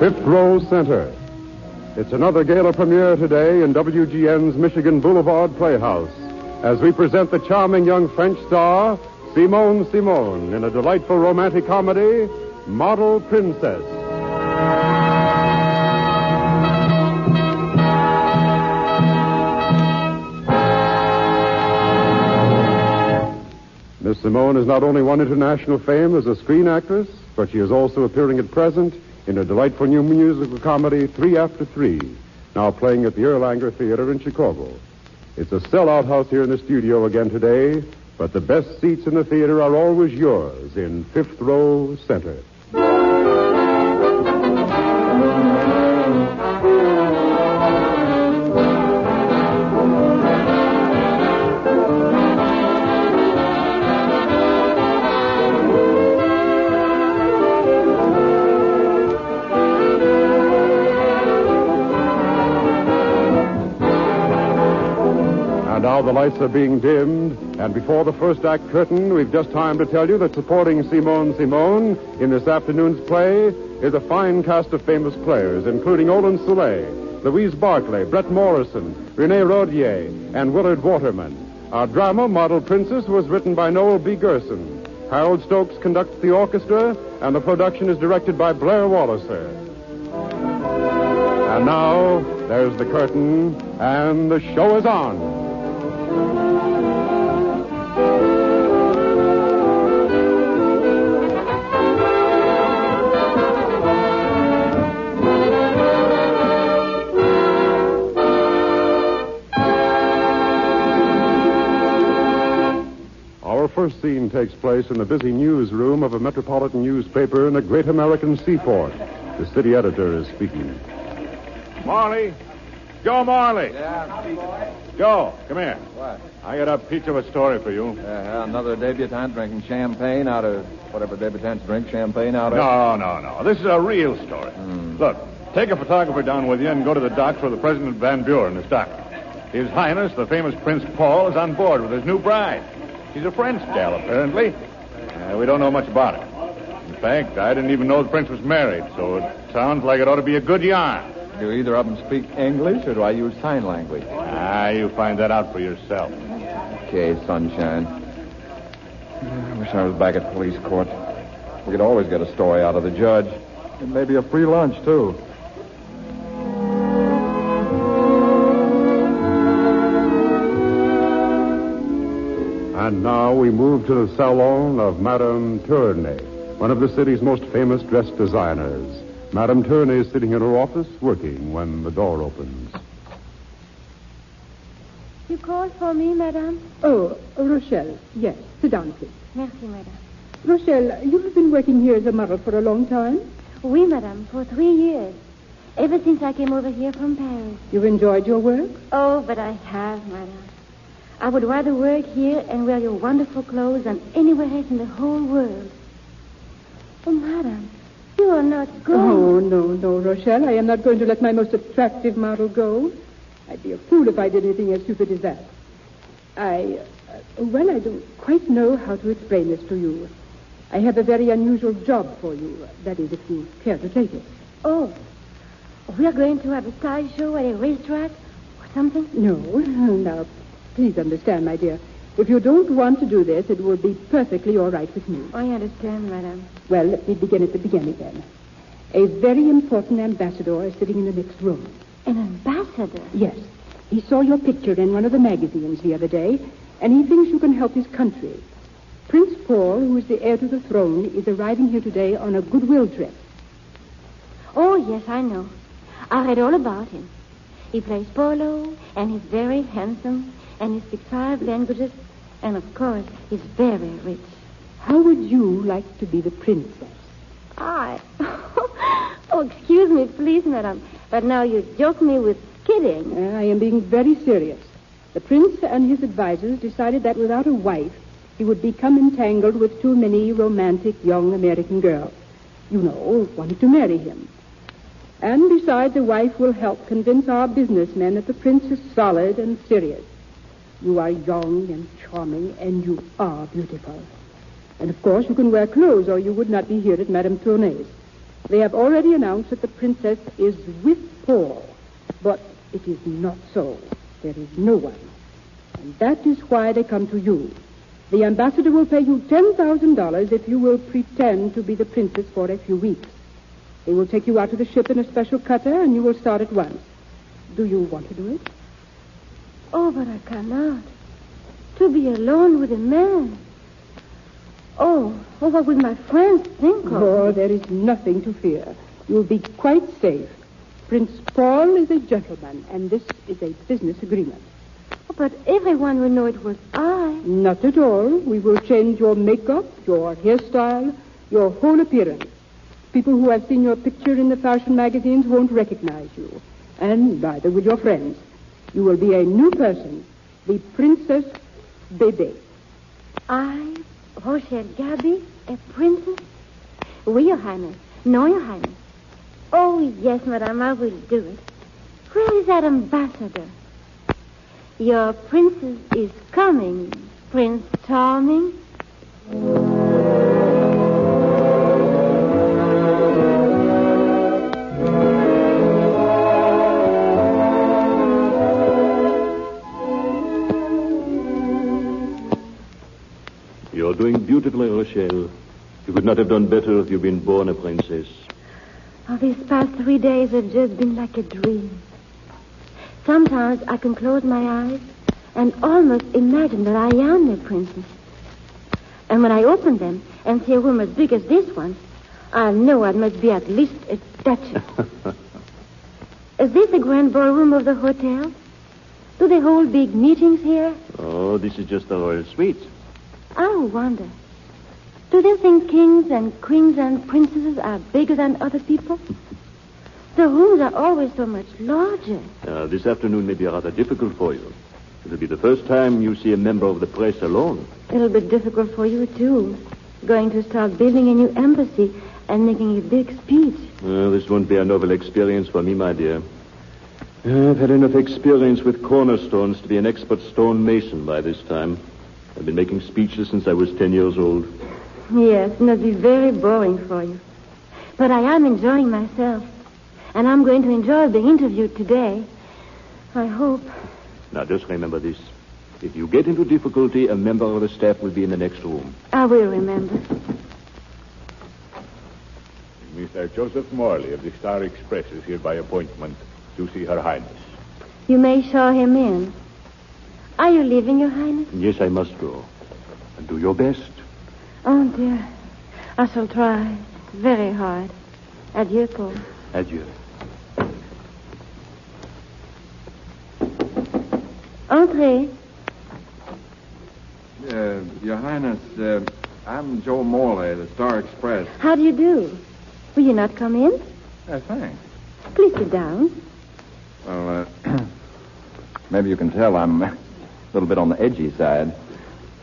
Fifth Row Center. It's another gala premiere today in WGN's Michigan Boulevard Playhouse as we present the charming young French star, Simone Simone, in a delightful romantic comedy, Model Princess. Miss Simone has not only won international fame as a screen actress, but she is also appearing at present in a delightful new musical comedy, 3 After 3, now playing at the Erlanger Theater in Chicago. It's a sellout house here in the studio again today, but the best seats in the theater are always yours in Fifth Row Center. Now the lights are being dimmed, and before the first act curtain, we've just time to tell you that supporting Simone Simone in this afternoon's play is a fine cast of famous players, including Olin Soule, Louise Barclay, Brett Morrison, Renee Rodier, and Willard Waterman. Our drama, Model Princess, was written by Noel B. Gerson. Harold Stokes conducts the orchestra, and the production is directed by Blair Walliser. And now, there's the curtain, and the show is on. Our first scene takes place in the busy newsroom of a metropolitan newspaper in a great American seaport. The city editor is speaking. Marley. Joe Marley. Yeah. Joe, come here. What? I got a peach of a story for you. Another debutante drinking champagne out of whatever debutantes drink champagne out of. No. This is a real story. Look, take a photographer down with you and go to the docks where the President Van Buren is docked. His Highness, the famous Prince Paul, is on board with his new bride. She's a French gal, apparently. We don't know much about it. In fact, I didn't even know the prince was married, so it sounds like it ought to be a good yarn. Do either of them speak English, or do I use sign language? You find that out for yourself. Okay, sunshine. I wish I was back at police court. We could always get a story out of the judge. And maybe a free lunch, too. And now we move to the salon of Madame Tournay, one of the city's most famous dress designers. Madame Tournay is sitting in her office working when the door opens. You called for me, madame? Oh, Rochelle. Yes, sit down, please. Merci, madame. Rochelle, you have been working here as a model for a long time? Oui, madame, for 3 years. Ever since I came over here from Paris. You've enjoyed your work? Oh, but I have, madame. I would rather work here and wear your wonderful clothes than anywhere else in the whole world. Oh, madame, you are not going. Oh, no, Rochelle. I am not going to let my most attractive model go. I'd be a fool if I did anything as stupid as that. I don't quite know how to explain this to you. I have a very unusual job for you. That is, if you care to take it. Oh, we are going to have a sideshow at a racetrack or something? No. Now, please understand, my dear. If you don't want to do this, it will be perfectly all right with me. I understand, madame. Well, let me begin at the beginning then. A very important ambassador is sitting in the next room. An ambassador? Yes. He saw your picture in one of the magazines the other day, and he thinks you can help his country. Prince Paul, who is the heir to the throne, is arriving here today on a goodwill trip. Oh, yes, I know. I read all about him. He plays polo, and he's very handsome, and he speaks 5 languages, and, of course, he's very rich. How would you like to be the princess? I... Oh, excuse me, please, madame. But now you joke me with kidding. I am being very serious. The prince and his advisors decided that without a wife, he would become entangled with too many romantic young American girls. You know, wanting to marry him. And besides, a wife will help convince our businessmen that the prince is solid and serious. You are young and charming, and you are beautiful. And, of course, you can wear clothes, or you would not be here at Madame Tournay's. They have already announced that the princess is with Paul. But it is not so. There is no one. And that is why they come to you. The ambassador will pay you $10,000 if you will pretend to be the princess for a few weeks. They will take you out to the ship in a special cutter, and you will start at once. Do you want to do it? Oh, but I cannot. To be alone with a man. Oh, what will my friends think of? Oh, there is nothing to fear. You'll be quite safe. Prince Paul is a gentleman, and this is a business agreement. Oh, but everyone will know it was I. Not at all. We will change your makeup, your hairstyle, your whole appearance. People who have seen your picture in the fashion magazines won't recognize you. And neither will your friends. You will be a new person, the Princess Bébé. I, Rochelle Gaby, a princess? Oui, Your Highness. No, Your Highness. Oh, yes, Madame, I will do it. Where is that ambassador? Your princess is coming, Prince Charming. You're doing beautifully, Rochelle. You could not have done better if you'd been born a princess. Oh, these past 3 days have just been like a dream. Sometimes I can close my eyes and almost imagine that I am a princess. And when I open them and see a room as big as this one, I know I must be at least a duchess. Is this the grand ballroom of the hotel? Do they hold big meetings here? Oh, this is just the royal suite. I wonder. Do they think kings and queens and princesses are bigger than other people? The rooms are always so much larger. This afternoon may be rather difficult for you. It'll be the first time you see a member of the press alone. It'll be difficult for you, too. Going to start building a new embassy and making a big speech. This won't be a novel experience for me, my dear. I've had enough experience with cornerstones to be an expert stone mason by this time. I've been making speeches since I was 10 years old. Yes, it must be very boring for you. But I am enjoying myself. And I'm going to enjoy being interviewed today. I hope. Now, just remember this. If you get into difficulty, a member of the staff will be in the next room. I will remember. Mr. Joseph Morley of the Star Express is here by appointment to see Her Highness. You may show him in. Are you leaving, Your Highness? Yes, I must go. And do your best. Oh, dear. I shall try very hard. Adieu, Paul. Adieu. Entrez. Your Highness, I'm Joe Morley, the Star Express. How do you do? Will you not come in? Thanks. Please sit down. Well, maybe you can tell I'm a little bit on the edgy side.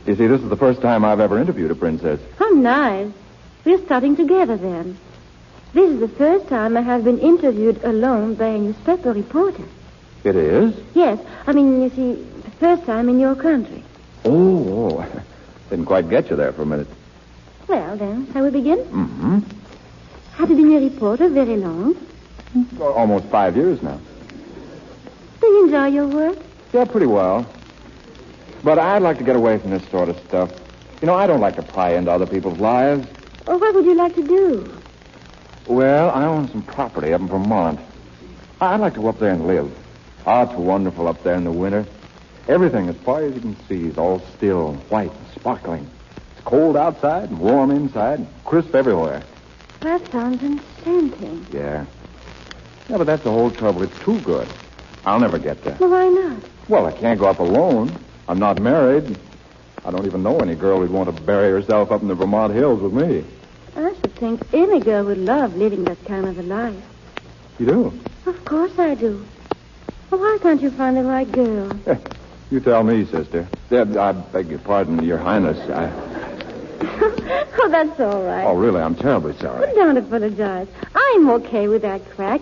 You see, this is the first time I've ever interviewed a princess. How nice. We're starting together then. This is the first time I have been interviewed alone by a newspaper reporter. It is? Yes. I mean, you see, the first time in your country. Oh. Didn't quite get you there for a minute. Well, then, shall we begin? Mm-hmm. Have you been a reporter very long? Almost 5 years now. Do you enjoy your work? Yeah, pretty well. But I'd like to get away from this sort of stuff. You know, I don't like to pry into other people's lives. Well, what would you like to do? Well, I own some property up in Vermont. I'd like to go up there and live. Oh, it's wonderful up there in the winter. Everything, as far as you can see, is all still, white, and sparkling. It's cold outside and warm inside and crisp everywhere. That sounds enchanting. Yeah. Yeah, but that's the whole trouble. It's too good. I'll never get there. Well, why not? Well, I can't go up alone. I'm not married. I don't even know any girl who'd want to bury herself up in the Vermont hills with me. I should think any girl would love living that kind of a life. You do? Of course I do. Well, why can't you find the right girl? You tell me, sister. I beg your pardon, Your Highness. Oh, that's all right. Oh, really? I'm terribly sorry. Well, don't apologize. I'm okay with that crack.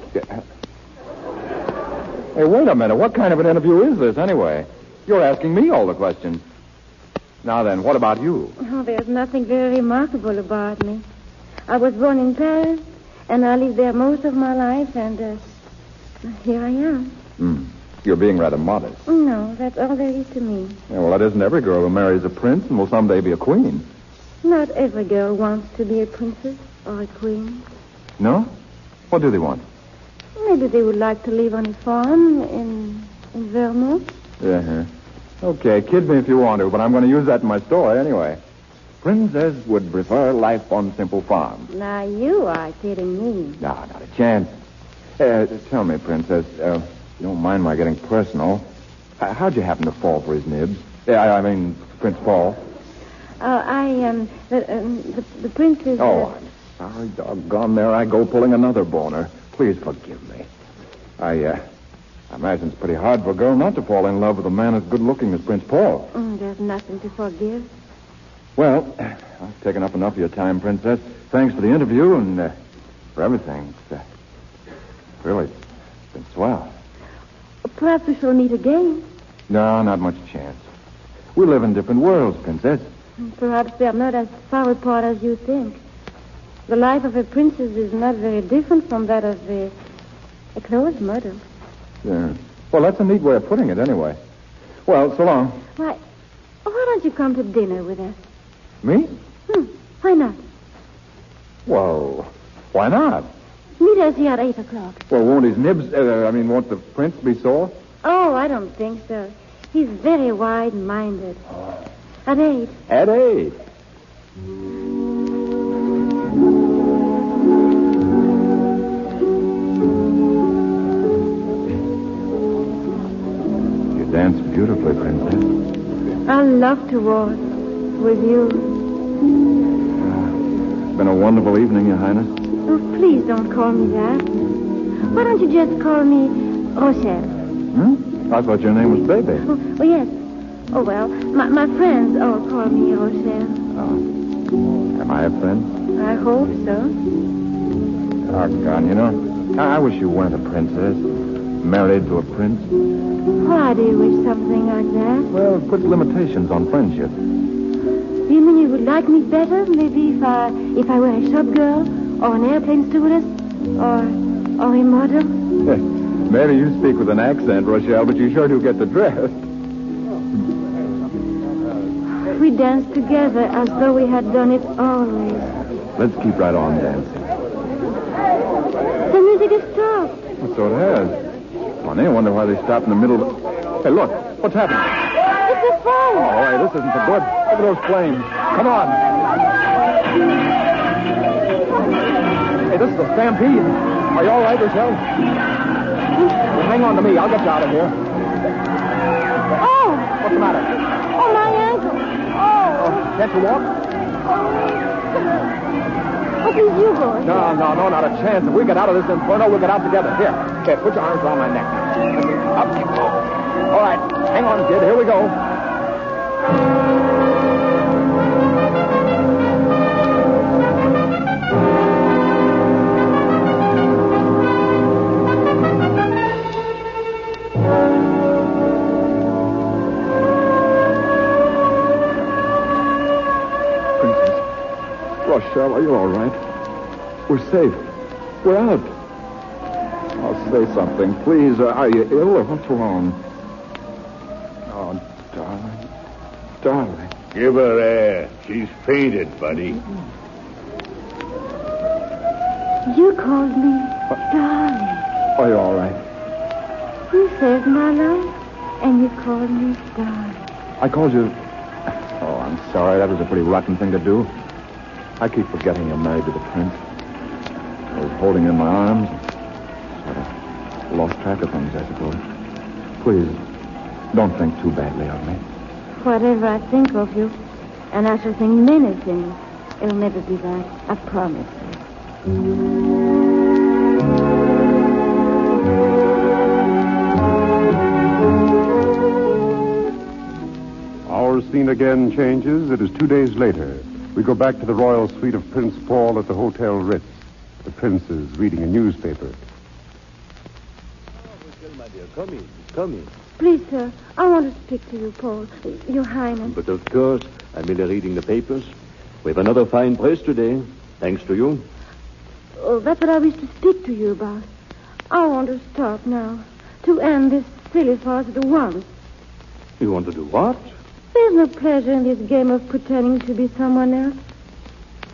Hey, wait a minute. What kind of an interview is this, anyway? You're asking me all the questions. Now then, what about you? Oh, there's nothing very remarkable about me. I was born in Paris, And I lived there most of my life, and here I am. You're being rather modest. No, that's all there is to me. Yeah, well, that isn't every girl who marries a prince and will someday be a queen. Not every girl wants to be a princess or a queen. No? What do they want? Maybe they would like to live on a farm in Vermont. Yeah. Okay, kid me if you want to, but I'm going to use that in my story anyway. Princess would prefer life on simple farms. Now, you are kidding me. No, not a chance. Tell me, Princess, you don't mind my getting personal. How'd you happen to fall for his nibs? I mean, Prince Paul. The prince is... Oh, I'm sorry, doggone, there I go pulling another boner. Please forgive me. I imagine it's pretty hard for a girl not to fall in love with a man as good-looking as Prince Paul. There's nothing to forgive. Well, I've taken up enough of your time, Princess. Thanks for the interview and for everything. Really, it's been swell. Perhaps we shall meet again. No, not much chance. We live in different worlds, Princess. Perhaps they're not as far apart as you think. The life of a princess is not very different from that of a clothes model. Yeah. Well, that's a neat way of putting it, anyway. Well, so long. Why don't you come to dinner with us? Me? Why not? Well, why not? Meet us here at 8 o'clock. Well, won't his nibs, won't the prince be sore? Oh, I don't think so. He's very wide-minded. At 8. At 8. You dance beautifully, Princess. I love to waltz with you. It's been a wonderful evening, Your Highness. Oh, please don't call me that. Why don't you just call me Rochelle? I thought your name was Baby. Oh yes. Oh, well, my friends all call me Rochelle. Oh. Am I a friend? I hope so. Doggone, you know, I wish you weren't a princess. Married to a prince. Why do you wish something like that? Well, it puts limitations on friendship. You mean you would like me better, maybe if I were a shop girl, or an airplane stewardess, or a model? Maybe you speak with an accent, Rochelle, but you sure do get the drift. We danced together as though we had done it always. Let's keep right on dancing. The music has stopped. So it has. Funny, I wonder why they stopped in the middle of... Hey, look. What's happening? It's a fire. Oh, hey, this isn't so good. Look at those flames. Come on. Hey, this is a stampede. Are you all right, Rochelle? Well, hang on to me. I'll get you out of here. Oh. What's the matter? Oh, my ankle. Oh. Can't you walk? Oh, please, you go. No, not a chance. If we get out of this inferno, we'll get out together. Here, put your arms around my neck. Up you go. All right, hang on, kid. Here we go. Rochelle, are you all right? We're safe. We're out. Oh, say something, please. Are you ill or what's wrong? Oh, darling. Darling. Give her air. She's fainted, buddy. You called me darling. Are you all right? You saved my life, and you called me darling. I called you... Oh, I'm sorry. That was a pretty rotten thing to do. I keep forgetting you're married to the prince. I was holding you in my arms. Sort of lost track of things, I suppose. Please, don't think too badly of me. Whatever I think of you, and I shall think many things, it'll never be that. I promise you. Our scene again changes. It is 2 days later. We go back to the royal suite of Prince Paul at the Hotel Ritz. The prince is reading a newspaper. My dear, come in. Please, sir, I want to speak to you, Paul. Your Highness. But of course, I'm merely reading the papers. We have another fine press today, thanks to you. Oh, that's what I wish to speak to you about. I want to stop now. To end this silly farce at once. You want to do what? There's no pleasure in this game of pretending to be someone else.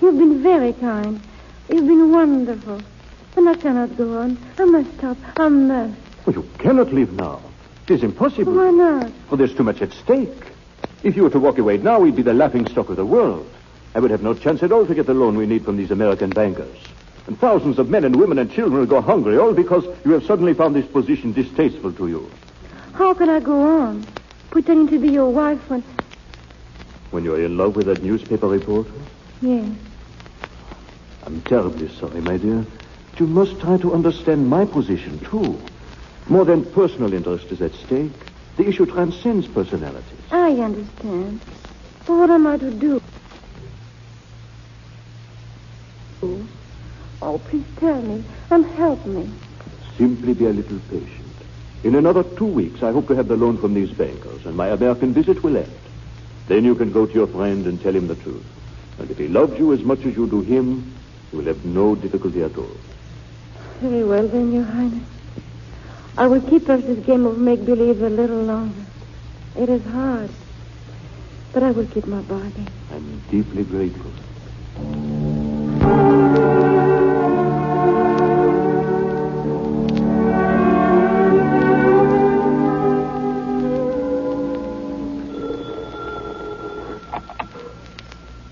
You've been very kind. You've been wonderful. And I cannot go on. I must stop. I must. Well, you cannot leave now. It is impossible. Why not? For there's too much at stake. If you were to walk away now, we'd be the laughingstock of the world. I would have no chance at all to get the loan we need from these American bankers. And thousands of men and women and children will go hungry, all because you have suddenly found this position distasteful to you. How can I go on? Pretending to be your wife When you're in love with that newspaper reporter? Yes. I'm terribly sorry, my dear. But you must try to understand my position, too. More than personal interest is at stake. The issue transcends personalities. I understand. But what am I to do? Oh, please tell me and help me. Simply be a little patient. In another 2 weeks, I hope to have the loan from these bankers, and my American visit will end. Then you can go to your friend and tell him the truth. And if he loves you as much as you do him, you will have no difficulty at all. Very well, then, Your Highness. I will keep up this game of make-believe a little longer. It is hard, but I will keep my bargain. I'm deeply grateful.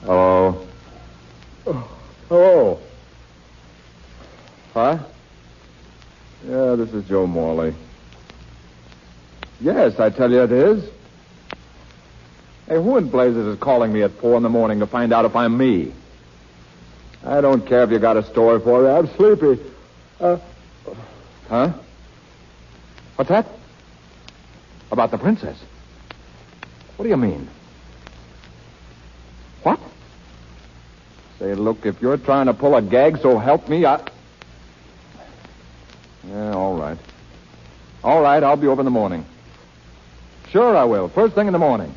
Hello? Hello? Huh? Yeah, this is Joe Morley. Yes, I tell you it is. Hey, who in blazes is calling me at 4 a.m. to find out if I'm me? I don't care if you got a story for me. I'm sleepy. Huh? What's that? About the princess? What do you mean? What? Say, look, if you're trying to pull a gag, so help me, Yeah, all right. All right, I'll be over in the morning. Sure I will. First thing in the morning.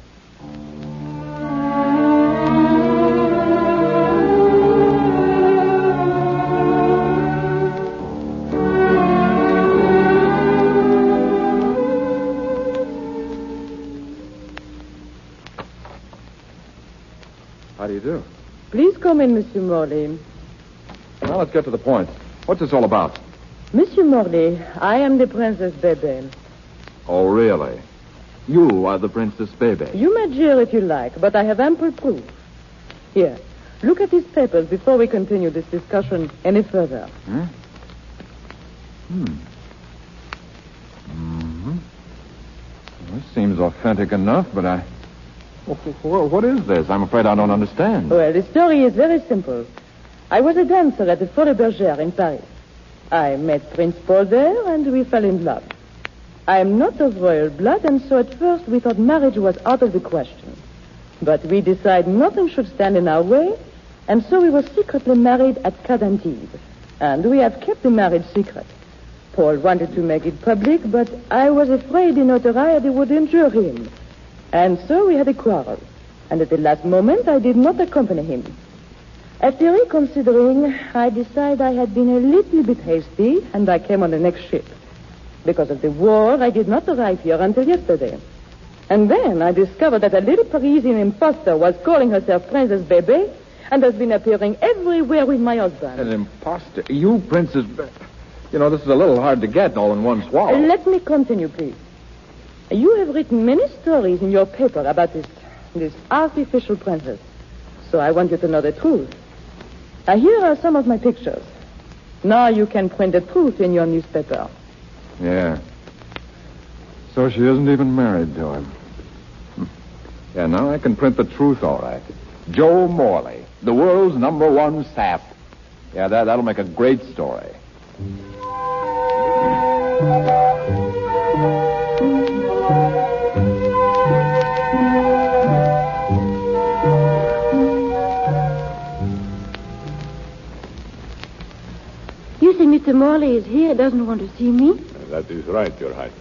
How do you do? Please come in, Monsieur Morley. Now, let's get to the point. What's this all about? Monsieur Morley, I am the Princess Bebe. Oh, really? You are the Princess Bebe. You may jeer if you like, but I have ample proof. Here, look at these papers before we continue this discussion any further. This seems authentic enough, but what is this? I'm afraid I don't understand. Well, the story is very simple. I was a dancer at the Folie Bergère in Paris. I met Prince Paul there, and we fell in love. I am not of royal blood, and so at first we thought marriage was out of the question. But we decided nothing should stand in our way, and so we were secretly married at Cadantibes. And we have kept the marriage secret. Paul wanted to make it public, but I was afraid the notoriety would injure him. And so we had a quarrel. And at the last moment, I did not accompany him. After reconsidering, I decided I had been a little bit hasty, and I came on the next ship. Because of the war, I did not arrive here until yesterday. And then I discovered that a little Parisian imposter was calling herself Princess Bebe and has been appearing everywhere with my husband. An imposter? You, Princess... this is a little hard to get all in one swallow. Let me continue, please. You have written many stories in your paper about this artificial princess. So I want you to know the truth. Here are some of my pictures. Now you can print the truth in your newspaper. Yeah. So she isn't even married to him. Yeah, now I can print the truth all right. Joe Morley, the world's #1 sap. Yeah, that'll make a great story. You say Mr. Morley is here, doesn't want to see me? That is right, Your Highness.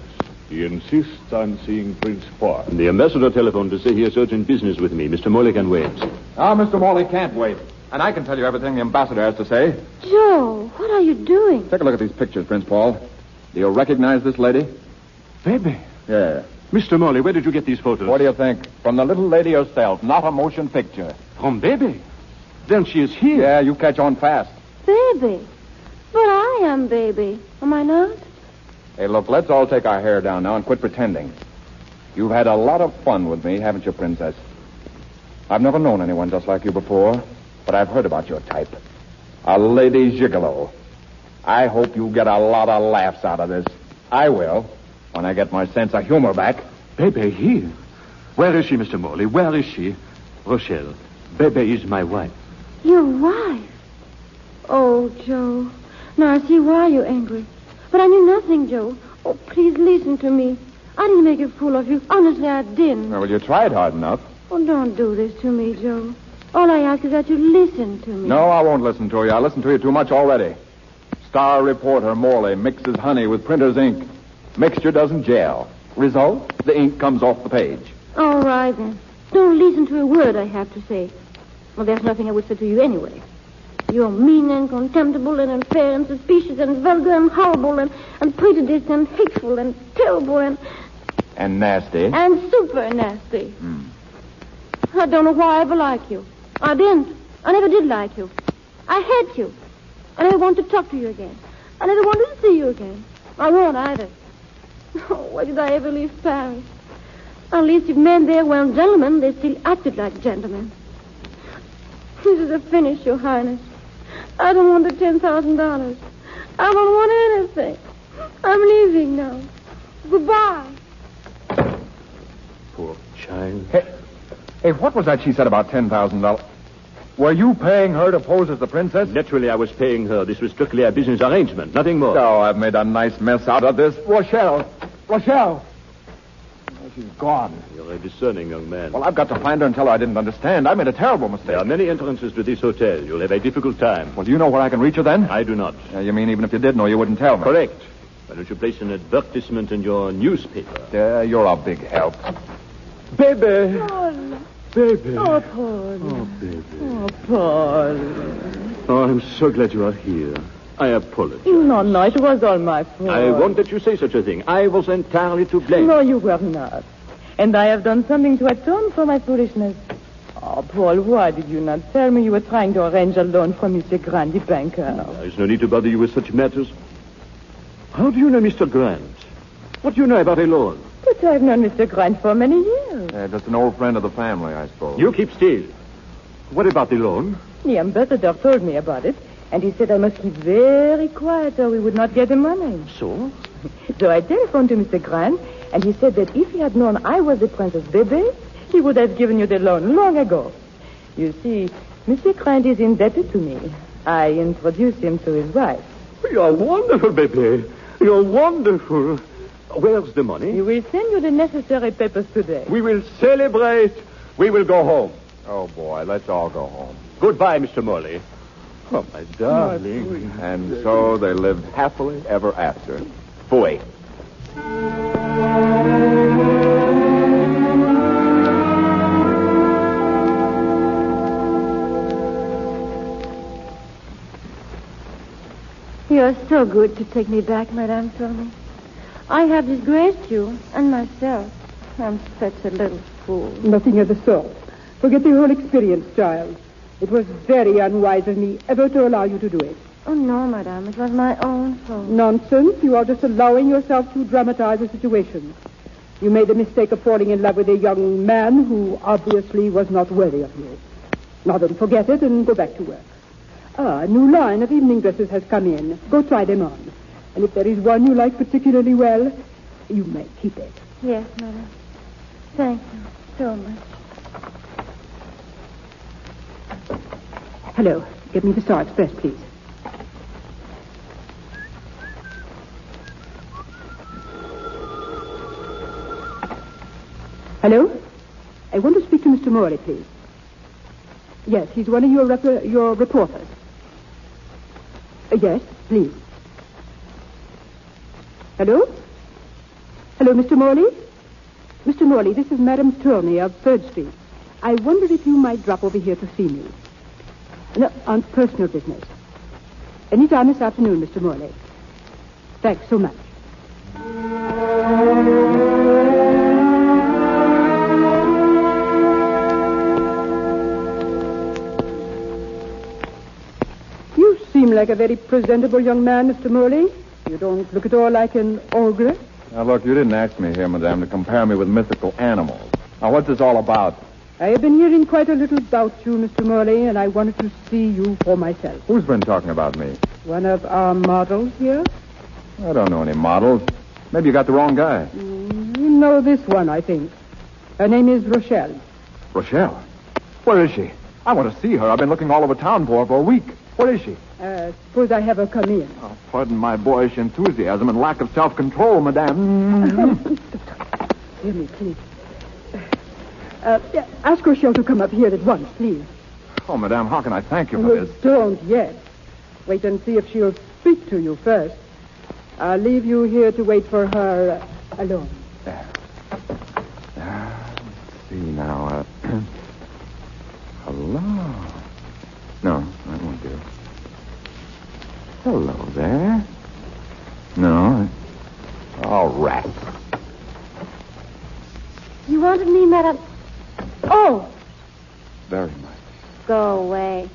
He insists on seeing Prince Paul. The ambassador telephoned to say he has urgent business with me. Mr. Morley can wait. Mr. Morley can't wait. And I can tell you everything the ambassador has to say. Joe, what are you doing? Take a look at these pictures, Prince Paul. Do you recognize this lady? Baby. Yeah. Mr. Morley, where did you get these photos? What do you think? From the little lady herself, not a motion picture. From Baby? Then she is here. Yeah, you catch on fast. Baby. But I am Baby. Am I not? Hey, look, let's all take our hair down now and quit pretending. You've had a lot of fun with me, haven't you, Princess? I've never known anyone just like you before, but I've heard about your type. A lady gigolo. I hope you get a lot of laughs out of this. I will, when I get my sense of humor back. Bebe here? Where is she, Mr. Morley? Where is she? Rochelle, Bebe is my wife. Your wife? Oh, Joe. Now I see why you're angry. But I knew nothing, Joe. Oh, please listen to me. I didn't make a fool of you. Honestly, I didn't. Well, you tried hard enough. Oh, don't do this to me, Joe. All I ask is that you listen to me. No, I won't listen to you. I listened to you too much already. Star reporter Morley mixes honey with printer's ink. Mixture doesn't gel. Result, the ink comes off the page. All right, then. Don't listen to a word I have to say. Well, there's nothing I would say to you anyway. You're mean and contemptible and unfair and suspicious and vulgar and horrible and prejudiced and hateful and terrible and nasty. And super nasty. I don't know why I ever liked you. I didn't. I never did like you. I hate you. I never want to talk to you again. I never wanted to see you again. I won't either. Oh, why did I ever leave Paris? At least if men there weren't gentlemen, they still acted like gentlemen. This is a finish, Your Highness. I don't want the $10,000. I don't want anything. I'm leaving now. Goodbye. Poor child. Hey, what was that she said about $10,000? Were you paying her to pose as the princess? Naturally, I was paying her. This was strictly a business arrangement, nothing more. Oh, I've made a nice mess out of this. Rochelle! Oh, she's gone. You're a discerning young man. Well, I've got to find her and tell her I didn't understand. I made a terrible mistake. There are many entrances to this hotel. You'll have a difficult time. Well, do you know where I can reach her then? I do not. You mean even if you did know, you wouldn't tell me? Correct. Why don't you place an advertisement in your newspaper? Yeah, you're a big help. Baby! Paul. Baby. Oh, Paul. Oh, baby. Oh, Paul. Oh, I'm so glad you are here. I apologize. No, it was all my fault. I won't let you say such a thing. I was entirely to blame. No, you were not. And I have done something to atone for my foolishness. Oh, Paul, why did you not tell me you were trying to arrange a loan for Mr. Grant, the banker? There's no need to bother you with such matters. How do you know Mr. Grant? What do you know about a loan? But I've known Mr. Grant for many years. Just an old friend of the family, I suppose. You keep still. What about the loan? The ambassador told me about it, and he said I must keep very quiet or we would not get the money. So? So I telephoned to Mr. Grant, and he said that if he had known I was the Princess Bebe, he would have given you the loan long ago. You see, Mr. Grant is indebted to me. I introduced him to his wife. You're wonderful, baby. You're wonderful. Where's the money? He will send you the necessary papers today. We will celebrate. We will go home. Oh, boy, let's all go home. Goodbye, Mr. Morley. Oh, my darling. And so they lived happily ever after. Fooey. You're so good to take me back, Madame Tony. I have disgraced you and myself. I'm such a little fool. Nothing of the sort. Forget the whole experience, child. It was very unwise of me ever to allow you to do it. Oh, no, Madame. It was my own fault. Nonsense. You are just allowing yourself to dramatize the situation. You made the mistake of falling in love with a young man who obviously was not worthy of you. Now then, forget it and go back to work. A new line of evening dresses has come in. Go try them on. And if there is one you like particularly well, you may keep it. Yes, Madame. Thank you so much. Hello. Get me the Sarge first, please. Hello? I want to speak to Mr. Morley, please. Yes, he's one of your reporters. Yes, please. Hello? Hello, Mr. Morley? Mr. Morley, this is Madame Turney of 3rd Street. I wondered if you might drop over here to see me. No, on personal business. Anytime this afternoon, Mr. Morley. Thanks so much. You seem like a very presentable young man, Mr. Morley. You don't look at all like an ogre. Now, look, you didn't ask me here, madame, to compare me with mythical animals. Now, what's this all about? I have been hearing quite a little about you, Mr. Morley, and I wanted to see you for myself. Who's been talking about me? One of our models here? I don't know any models. Maybe you got the wrong guy. You know this one, I think. Her name is Rochelle. Rochelle? Where is she? I want to see her. I've been looking all over town for her for a week. Where is she? Suppose I have her come in. Oh, pardon my boyish enthusiasm and lack of self-control, madame. Hear me, please. Ask Rochelle to come up here at once, please. Oh, madame, how can I thank you for this? Don't yet. Wait and see if she'll speak to you first. I'll leave you here to wait for her alone. Let's see now. Hello. No, that won't do. Hello there. No. All right. You wanted me, madam? Oh! Very much. Go away.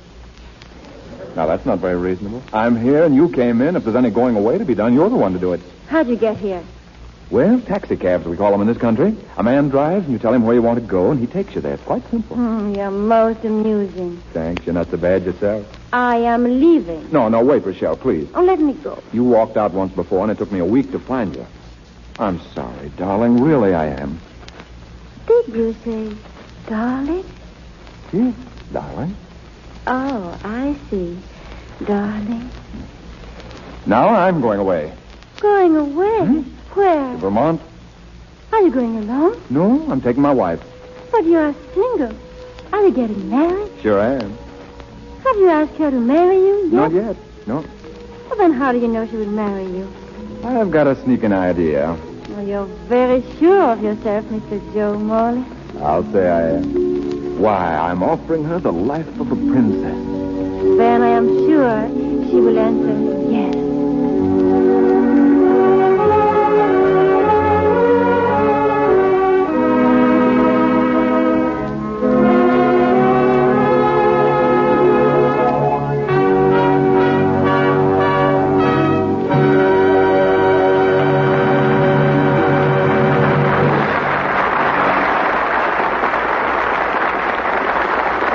Now, that's not very reasonable. I'm here and you came in. If there's any going away to be done, you're the one to do it. How'd you get here? Well, taxi cabs, we call them in this country. A man drives and you tell him where you want to go, and he takes you there. It's quite simple. You're most amusing. Thanks. You're not so bad yourself. I am leaving. No, wait, Rochelle, please. Oh, let me go. You walked out once before, and it took me a week to find you. I'm sorry, darling. Really, I am. Did you say darling? Yes, darling. Oh, I see. Darling. Now I'm going away. Going away? Where? To Vermont? Are you going alone? No, I'm taking my wife. But you're single. Are you getting married? Sure I am. Have you asked her to marry you yet? Not yet. No. Well, then how do you know she would marry you? I've got a sneaking idea. Well, you're very sure of yourself, Mr. Joe Morley. I'll say I am. Why, I'm offering her the life of a princess. Then I am sure she will answer yes.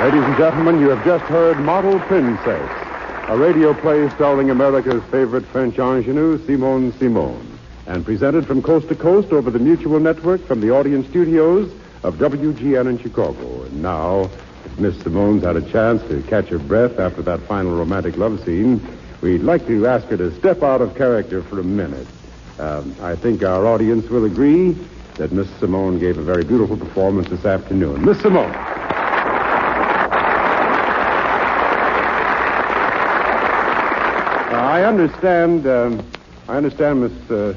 Ladies and gentlemen, you have just heard Model Princess, a radio play starring America's favorite French ingenue, Simone Simone, and presented from coast to coast over the Mutual Network from the audience studios of WGN in Chicago. And now, if Miss Simone's had a chance to catch her breath after that final romantic love scene, we'd like to ask her to step out of character for a minute. I think our audience will agree that Miss Simone gave a very beautiful performance this afternoon. Miss Simone. I understand, Miss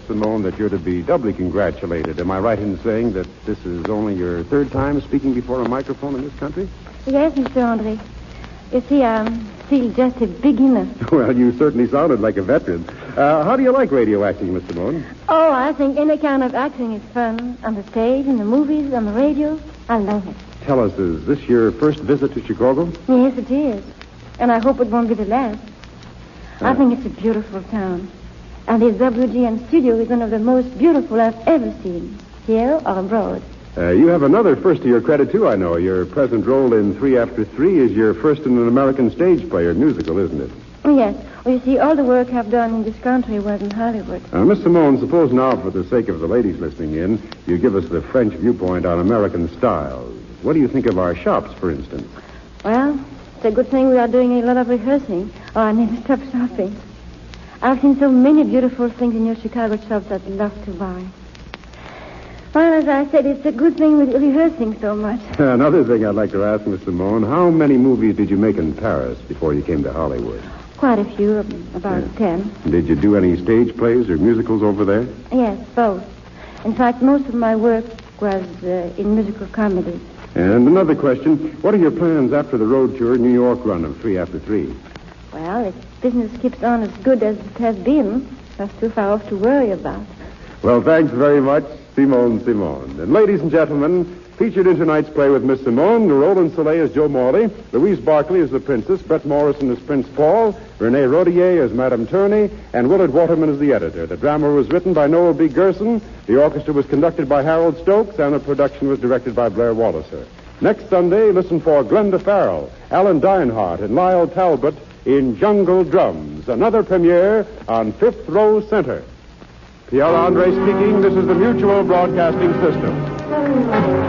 Simone, that you're to be doubly congratulated. Am I right in saying that this is only your third time speaking before a microphone in this country? Yes, Mr. Andre. You see, I'm still just a beginner. Well, you certainly sounded like a veteran. How do you like radio acting, Miss Simone? Oh, I think any kind of acting is fun. On the stage, in the movies, on the radio. I love it. Tell us, is this your first visit to Chicago? Yes, it is. And I hope it won't be the last. I think it's a beautiful town. And this WGN studio is one of the most beautiful I've ever seen, here or abroad. You have another first to your credit, too, I know. Your present role in 3 After 3 is your first in an American stage play or musical, isn't it? Oh, yes. Well, you see, all the work I've done in this country was in Hollywood. Miss Simone, suppose now, for the sake of the ladies listening in, you give us the French viewpoint on American styles. What do you think of our shops, for instance? Well, it's a good thing we are doing a lot of rehearsing, or I never stop shopping. I've seen so many beautiful things in your Chicago shops I'd love to buy. Well, as I said, it's a good thing we're rehearsing so much. Another thing I'd like to ask, Miss Simone, how many movies did you make in Paris before you came to Hollywood? Quite a few, about 10. Did you do any stage plays or musicals over there? Yes, both. In fact, most of my work was in musical comedies. And another question. What are your plans after the road tour New York run of 3 after 3? Well, if business keeps on as good as it has been, that's too far off to worry about. Well, thanks very much, Simone. And ladies and gentlemen, featured in tonight's play with Miss Simone, Roland Soleil as Joe Morley, Louise Barclay as the Princess, Brett Morrison as Prince Paul, Renee Rodier as Madame Turney, and Willard Waterman as the editor. The drama was written by Noel B. Gerson, the orchestra was conducted by Harold Stokes, and the production was directed by Blair Walliser. Next Sunday, listen for Glenda Farrell, Alan Dinehart, and Lyle Talbot in Jungle Drums, another premiere on Fifth Row Center. Pierre Andre speaking. This is the Mutual Broadcasting System.